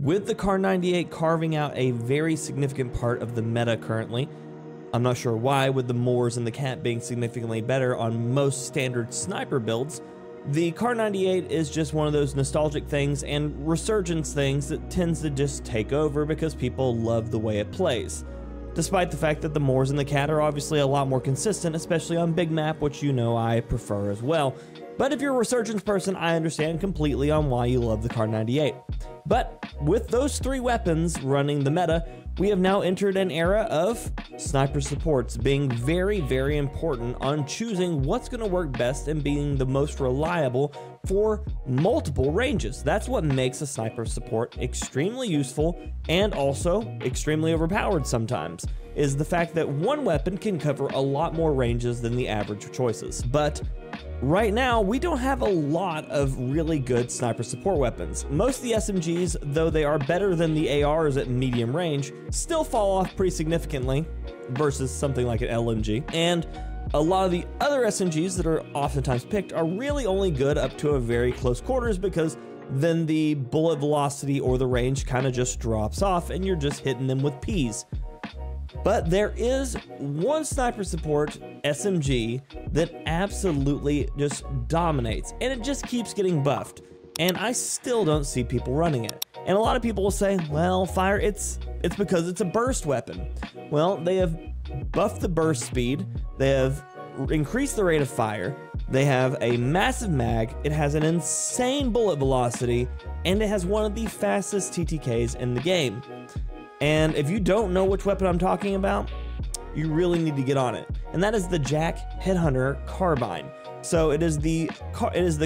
With the Kar 98 carving out a very significant part of the meta currently, I'm not sure why, with the Moors and the Cat being significantly better on most standard sniper builds, the Kar 98 is just one of those nostalgic things and resurgence things that tends to just take over because people love the way it plays. Despite the fact that the Moors and the Cat are obviously a lot more consistent, especially on big map, which you know I prefer as well. But if you're a resurgence person, I understand completely on why you love the Kar 98. But with those three weapons running the meta, we have now entered an era of sniper supports being very, very important on choosing what's going to work best and being the most reliable for multiple ranges. That's what makes a sniper support extremely useful and also extremely overpowered sometimes, is the fact that one weapon can cover a lot more ranges than the average choices. But right now, we don't have a lot of really good sniper support weapons. Most of the SMGs, though they are better than the ARs at medium range, still fall off pretty significantly versus something like an LMG. And a lot of the other SMGs that are oftentimes picked are really only good up to a very close quarters, because then the bullet velocity or the range kind of just drops off and you're just hitting them with Ps. But there is one sniper support SMG that absolutely just dominates, and it just keeps getting buffed, and I still don't see people running it. And a lot of people will say, well, fire, it's because it's a burst weapon. Well, they have buffed the burst speed, they have increased the rate of fire, they have a massive mag, it has an insane bullet velocity, and it has one of the fastest TTKs in the game. And if you don't know which weapon I'm talking about, you really need to get on it. And that is the JAK Headhunter Carbine. So it is the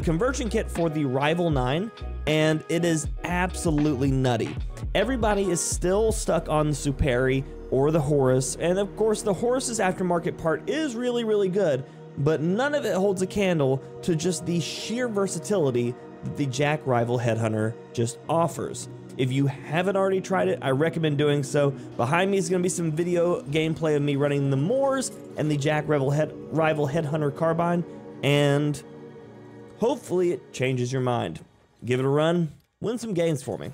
conversion kit for the Rival 9, and it is absolutely nutty. Everybody is still stuck on the Superi or the Horus, and of course the Horus's aftermarket part is really, really good, but none of it holds a candle to just the sheer versatility that the JAK Rival Headhunter just offers. If you haven't already tried it, I recommend doing so. Behind me is going to be some video gameplay of me running the Moors and the JAK Rival Headhunter Carbine, and hopefully it changes your mind. Give it a run, win some games for me.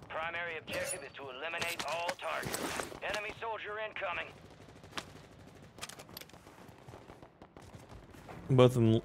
Primary objective is to eliminate all targets. Enemy soldier incoming. Both of them.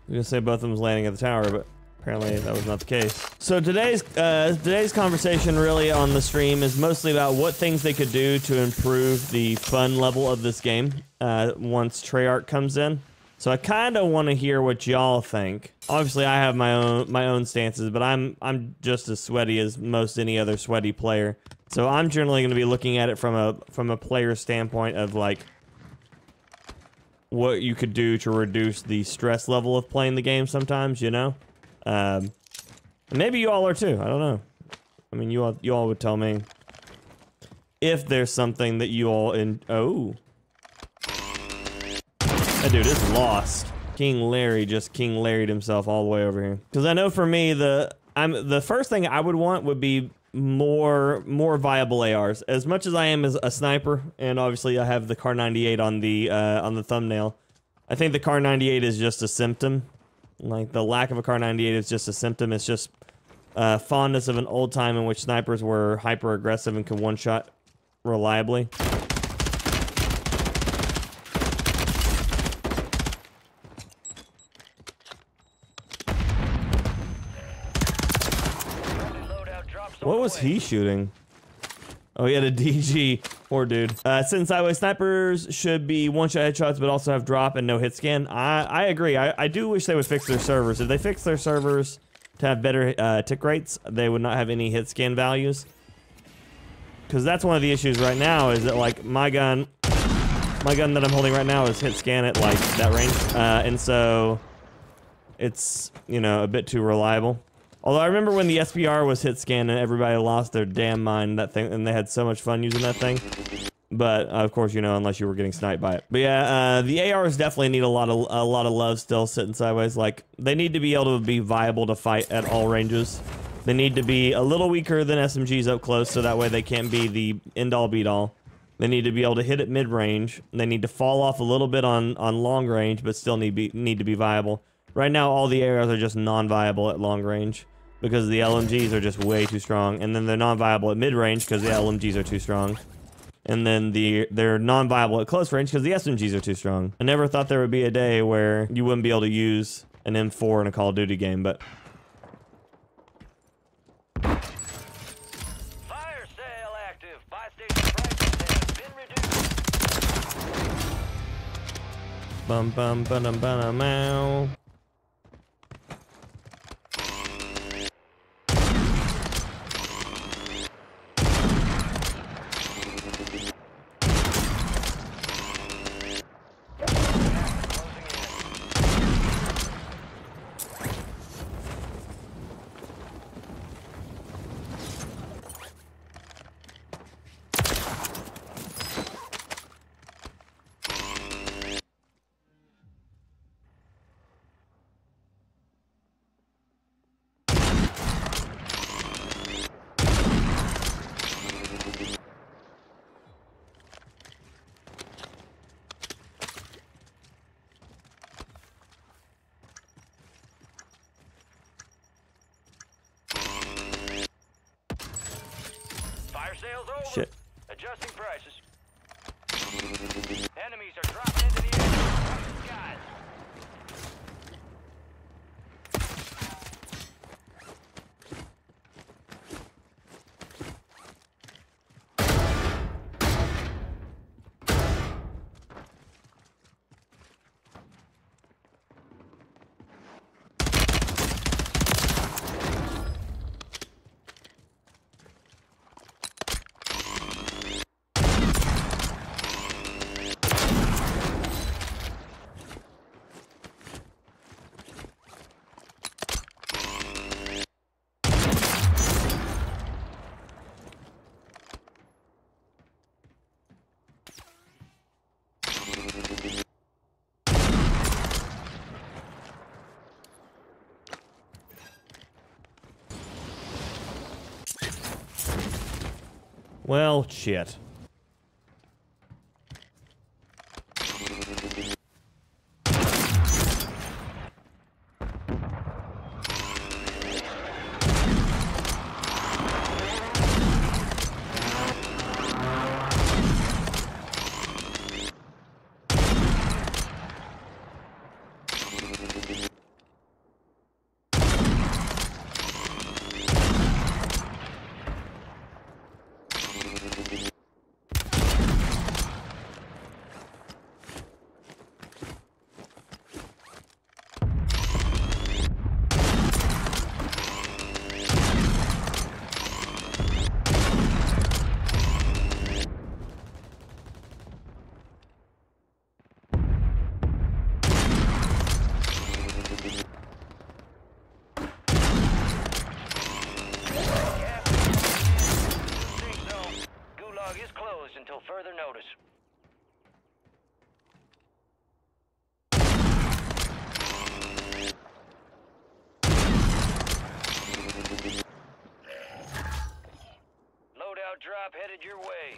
I was gonna say both of them was landing at the tower, but apparently that was not the case. So today's conversation really on the stream is mostly about what things they could do to improve the fun level of this game once Treyarch comes in. So I kind of want to hear what y'all think. Obviously, I have my own stances, but I'm just as sweaty as most any other sweaty player. So I'm generally going to be looking at it from a player standpoint of like what you could do to reduce the stress level of playing the game sometimes, you know? Maybe you all are too, I don't know. I mean, you all would tell me if there's something that you all oh. That dude is lost. King Larry just King Larry'd himself all the way over here. Because I know for me, the first thing I would want would be more viable ARs. As much as I am as a sniper, and obviously I have the Kar 98 on the thumbnail, I think the Kar 98 is just a symptom. Like, the lack of a Kar 98 is just a symptom. It's just fondness of an old time in which snipers were hyper aggressive and could one-shot reliably. What was he shooting? Oh, he had a DG. Poor dude. Since sideways snipers should be one-shot headshots, but also have drop and no hit scan. I agree. I do wish they would fix their servers. If they fix their servers to have better tick rates, they would not have any hit scan values. Because that's one of the issues right now, is that like my gun that I'm holding right now is hit scan at like that range, and so it's, you know, a bit too reliable. Although I remember when the SPR was hit scan and everybody lost their damn mind, that thing, and they had so much fun using that thing. But of course, you know, unless you were getting sniped by it. But yeah, the ARs definitely need a lot of love still sitting sideways. Like, they need to be able to be viable to fight at all ranges. They need to be a little weaker than SMGs up close, so that way they can't be the end-all be-all. They need to be able to hit at mid-range. They need to fall off a little bit on long range, but still need to be viable. Right now, all the arrows are just non-viable at long range because the LMGs are just way too strong. And then they're non-viable at mid-range because the LMGs are too strong. And then they're non-viable at close range because the SMGs are too strong. I never thought there would be a day where you wouldn't be able to use an M4 in a Call of Duty game, but... Fire sale active. Buy station prices have been reduced. Bum bum ba-dum ba-dum ow. Sales over. Shit. Adjusting prices. Enemies are dropping into the air. Watch the skies. Well, shit. Until further notice. Loadout drop headed your way.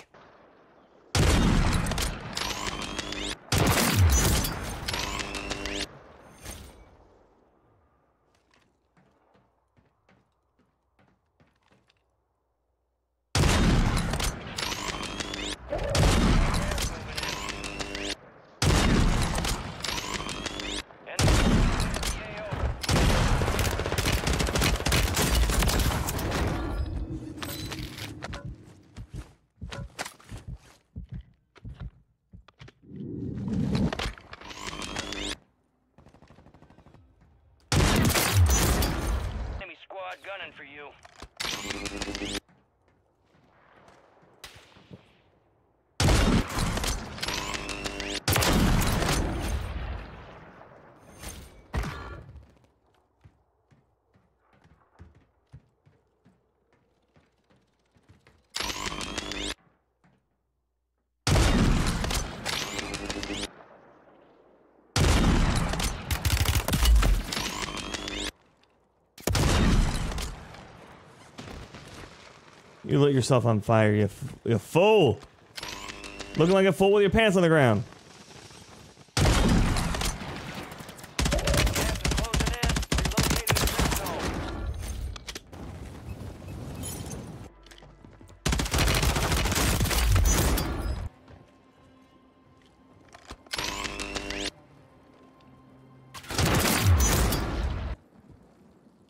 Gunning for you. You lit yourself on fire, you fool! Looking like a fool with your pants on the ground.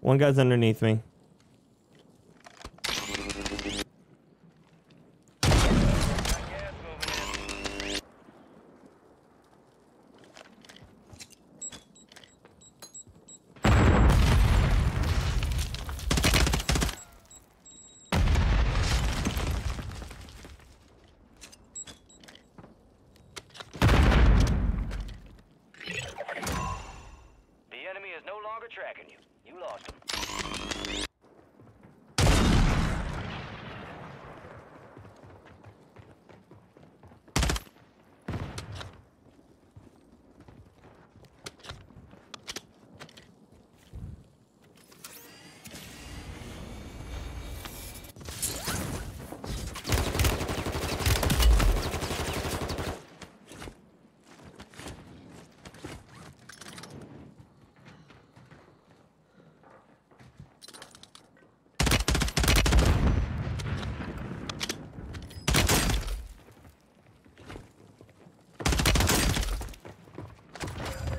One guy's underneath me. The enemy is no longer tracking you. You lost him.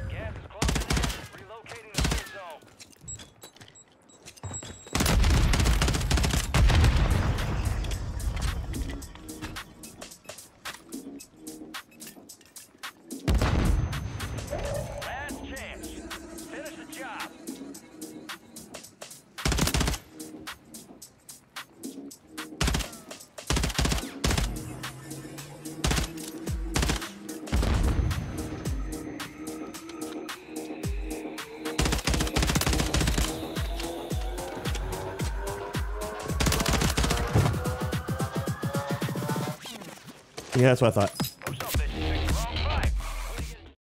Gas is closing in. Relocating the safe zone. Last chance. Finish the job. Yeah, that's what I thought.